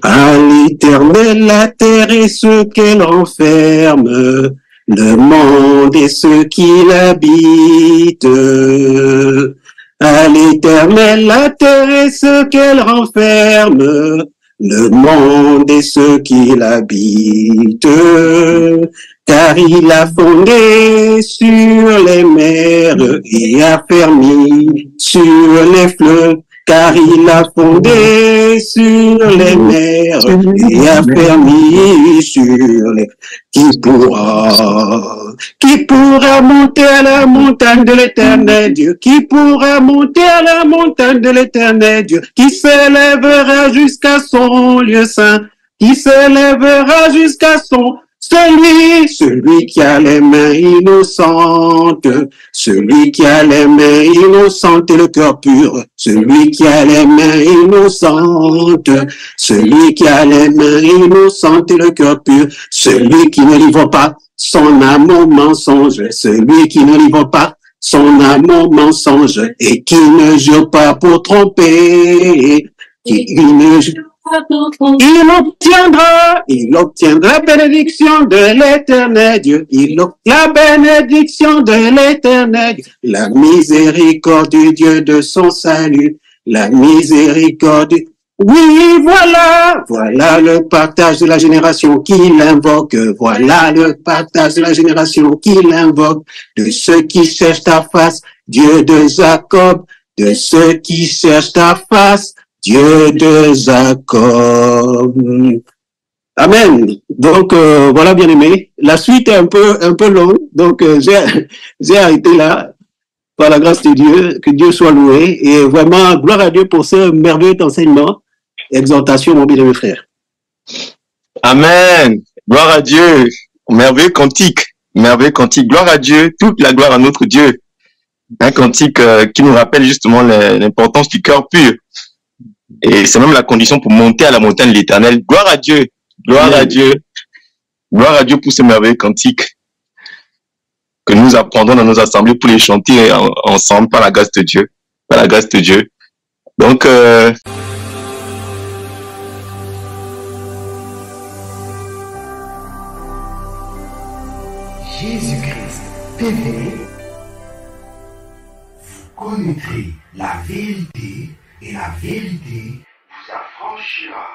À l'Éternel, la terre et ce qu'elle renferme, le monde et ceux qui l'habitent. À l'Éternel, la terre et ce qu'elle renferme, le monde et ceux qui l'habitent. Car il a fondé sur les mers et a fermé sur les fleuves. Car il a fondé sur les mers et a fermé sur les... Qui pourra monter à la montagne de l'Éternel Dieu? Qui pourra monter à la montagne de l'Éternel Dieu? Qui s'élèvera jusqu'à son lieu saint? Qui s'élèvera jusqu'à son... Celui qui a les mains innocentes, celui qui a les mains innocentes et le cœur pur, celui qui a les mains innocentes, celui qui a les mains innocentes et le cœur pur, celui qui ne livre pas son âme au mensonge, celui qui ne livre pas son âme au mensonge et qui ne jure pas pour tromper, il obtiendra la bénédiction de l'Éternel Dieu. La bénédiction de l'Éternel Dieu. La miséricorde du Dieu de son salut. La miséricorde. Oui, voilà le partage de la génération qu'il invoque. Voilà le partage de la génération qu'il invoque. De ceux qui cherchent ta face, Dieu de Jacob. De ceux qui cherchent ta face, Dieu de Jacob. Amen. Donc voilà, bien aimé. La suite est un peu longue, donc j'ai arrêté là. Par la grâce de Dieu, que Dieu soit loué et vraiment gloire à Dieu pour ce merveilleux enseignement. Exhortation, mon bien-aimé frère. Amen. Gloire à Dieu. Merveilleux cantique. Merveilleux cantique. Gloire à Dieu. Toute la gloire à notre Dieu. Un cantique qui nous rappelle justement l'importance du cœur pur. Et c'est même la condition pour monter à la montagne de l'Éternel. Gloire à Dieu. Gloire Amen. À Dieu. Gloire à Dieu pour ce merveilleux cantique que nous apprendrons dans nos assemblées pour les chanter ensemble par la grâce de Dieu. Par la grâce de Dieu. Donc, Jésus-Christ TV, vous connaîtrez la vérité et la vérité